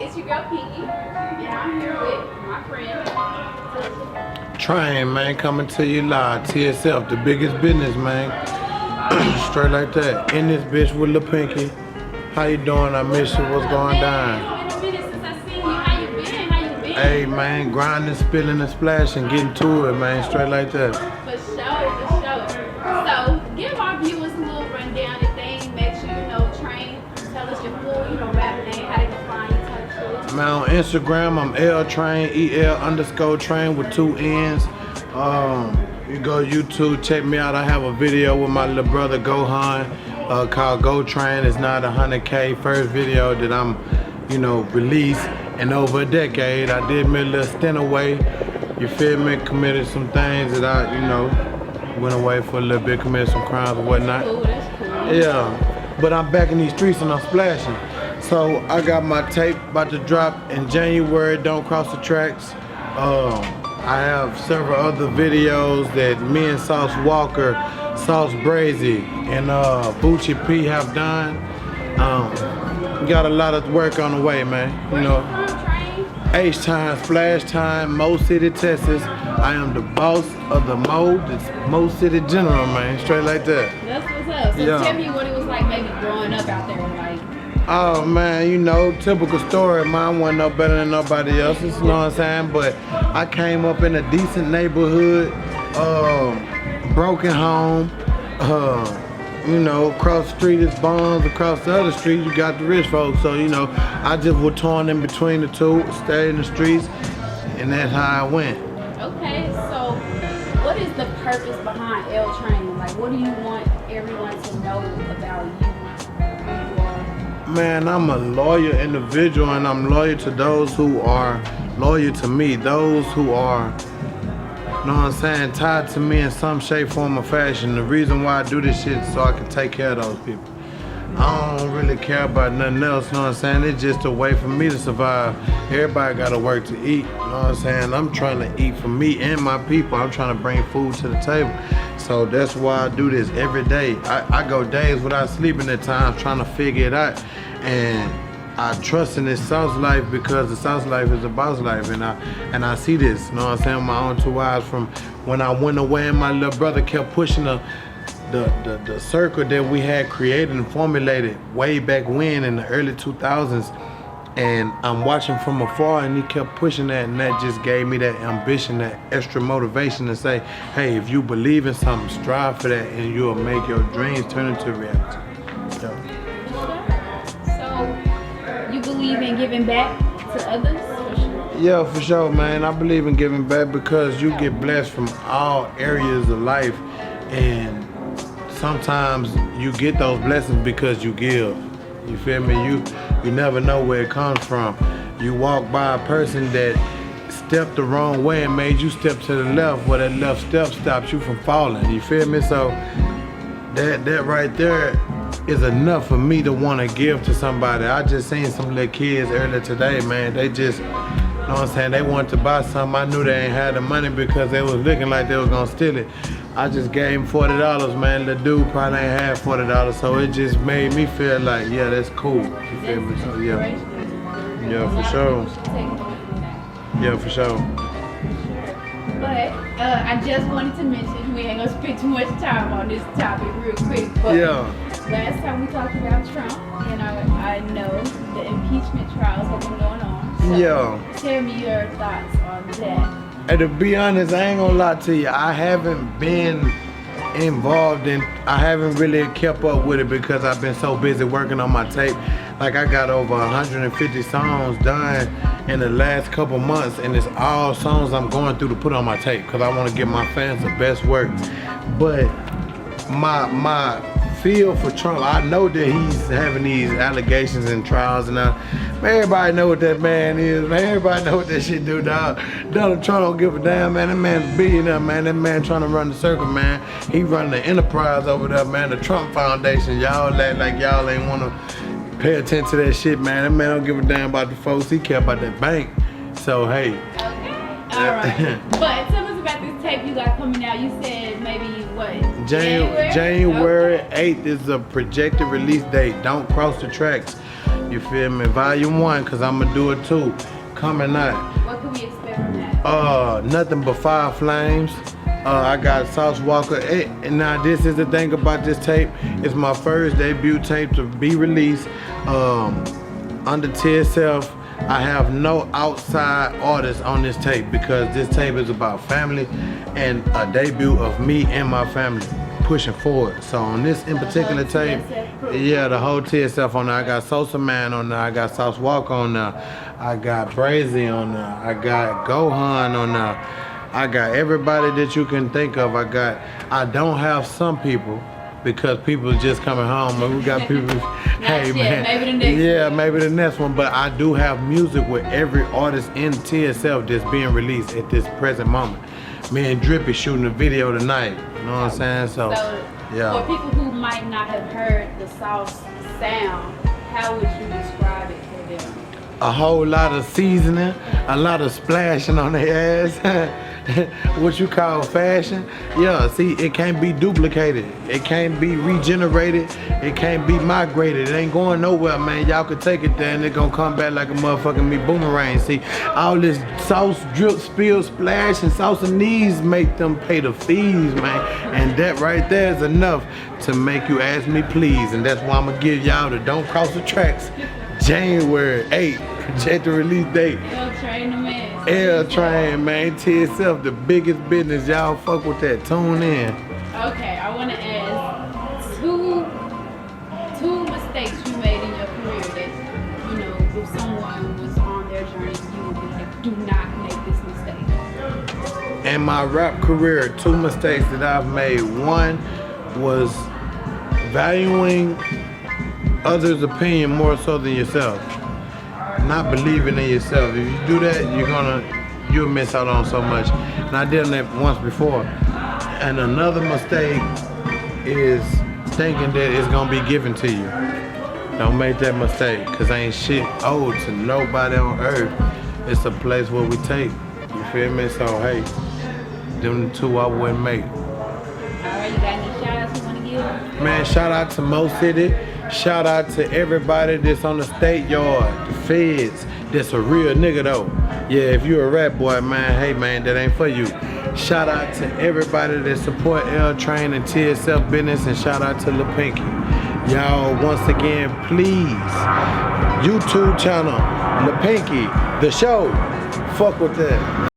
It's your girl Pinky, and I'm here with my friend. Train, man, coming to you live. T.S.F, the biggest business, man. Straight like that. In this bitch with LaPinkky. How you doing? I miss you. What's going down? It's been a minute since I seen you. How you been? How you been? Hey, man, grinding, spilling, and splashing, getting to it, man. Straight like that. For sure. So, give our viewers a little rundown if they ain't met you, Train. Tell us your full, rap name, how they can find you, type shit. Man, on Instagram, I'm L-Train, EL_Train with 2 N's. You go YouTube, check me out. I have a video with my little brother Gohan called Go Train. It's not 100K. First video that I'm, released in over a decade. I did me a little stint away. You feel me? Committed some things that I, went away for a little bit, committed some crimes and whatnot. That's cool. Yeah, but I'm back in these streets and I'm splashing. So I got my tape about to drop in January, Don't Cross the Tracks. I have several other videos that me and Sauce Walker, Sauce Brazy, and Bucci P have done. Got a lot of work on the way, man. H-Time, Splash Time, Mo City, Texas. I am the boss of the Mo City General, man. Straight like that. That's what's up. So tell me what it was like maybe growing up out there, like. Oh man, typical story. Mine wasn't no better than nobody else's, you know what I'm saying? But I came up in a decent neighborhood, broken home, across the street is bombs, across the other street you got the rich folks. So, I just was torn in between the two, stayed in the streets, and that's how I went. Okay, so what is the purpose behind L Train? Like, what do you want everyone to know about you? Man, I'm a loyal individual, and I'm loyal to those who are loyal to me. Those who are, tied to me in some shape, form, or fashion. The reason why I do this shit is so I can take care of those people. I don't really care about nothing else, It's just a way for me to survive. Everybody gotta work to eat, I'm trying to eat for me and my people. I'm trying to bring food to the table. So that's why I do this every day. I go days without sleeping at times trying to figure it out. And I trust in this South life because the South life is a boss life, and I see this, with my own 2 eyes from when I went away and my little brother kept pushing the circle that we had created and formulated way back when in the early 2000s. And I'm watching from afar, and he kept pushing that, and that just gave me that ambition, that extra motivation to say, hey, if you believe in something, strive for that, and you'll make your dreams turn into reality. So, you believe in giving back to others? Yeah, for sure, man. I believe in giving back because you get blessed from all areas of life, and sometimes you get those blessings because you give. You feel me? You never know where it comes from. You walk by a person that stepped the wrong way and made you step to the left, where that left step stops you from falling. You feel me? So that right there is enough for me to want to give to somebody. I just seen some little kids earlier today, man. They just, they wanted to buy something. I knew they ain't had the money because they was looking like they was gonna steal it. I just gave him $40, man. The dude probably ain't had $40, so it just made me feel like, yeah, that's cool. You feel me? So yeah, for sure. Yeah, for sure. But I just wanted to mention, we ain't gonna spend too much time on this topic real quick. But last time we talked about Trump, and I know the impeachment trials have been going on. So tell me your thoughts on that. And to be honest, I ain't gonna lie to you. I haven't been involved in, I haven't really kept up with it because I've been so busy working on my tape. Like I got over 150 songs done in the last couple months, and it's all songs I'm going through to put on my tape because I want to give my fans the best work. But my feel for Trump, I know that he's having these allegations and trials, and everybody know what that man is, man. Everybody know what that shit do, dog. Donald Trump don't give a damn, man. That man's a billionaire, man. That man trying to run the circle, man. He running the enterprise over there, man. The Trump Foundation. Y'all act like y'all ain't want to pay attention to that shit, man. That man don't give a damn about the folks. He care about that bank. So, hey. Okay. All right. But tell us about this tape you got coming out. You said maybe, what, January 8th is a projected release date. Don't Cross the Tracks. You feel me? Volume 1, cause I'ma do it too. Coming out. What can we expect from that? Nothing but fire flames. I got Sauce Walker. And now this is the thing about this tape. It's my first debut tape to be released under T.S.F. I have no outside artists on this tape because this tape is about family and a debut of me and my family pushing forward. So on this in particular tape, yeah, the whole T.S.F. on there. I got Sosa Man on there. I got Sauce Walker on there. I got Brazy on there. I got Gohan on there. I got everybody that you can think of. I don't have some people because people just coming home, and we got people. Hey man, maybe the next one. Maybe the next one. But I do have music with every artist in T.S.F. that's being released at this present moment. Me and Drippy shooting a video tonight. You know what I'm saying? So yeah. For people who might not have heard the Sauce sound, how would you describe it for them? A whole lot of seasoning, a lot of splashing on their ass. What you call fashion. Yeah, see, it can't be duplicated. It can't be regenerated. It can't be migrated. It ain't going nowhere, man. Y'all could take it there and it gonna come back like a motherfucking me boomerang. See, all this sauce drip, spill, splash, and sauce and knees make them pay the fees, man. And that right there is enough to make you ask me please. And that's why I'm gonna give y'all the Don't Cross the Tracks January 8th, projected release date. L Train, man. T.S.F. the biggest business. Y'all fuck with that. Tune in. Okay, I want to ask two mistakes you made in your career that, you know, if someone was on their journey, you would be like, do not make this mistake. In my rap career, 2 mistakes that I've made. One was valuing others' opinion more so than yourself. Not believing in yourself. If you do that, you'll miss out on so much. And I did that once before. And another mistake is thinking that it's gonna be given to you. Don't make that mistake, cause ain't shit owed to nobody on earth. It's a place where we take. You feel me? So hey, them 2 I wouldn't make. Alright, you got any shout outs you wanna give? Man, shout out to Mo City. Shout out to everybody that's on the state yard, the feds, that's a real nigga though. Yeah, if you a rap boy, man, hey man, that ain't for you. Shout out to everybody that support L Train and T.S.F. business, and shout out to LaPinkky. Y'all, once again, please, YouTube channel, LaPinkky, the show, fuck with that.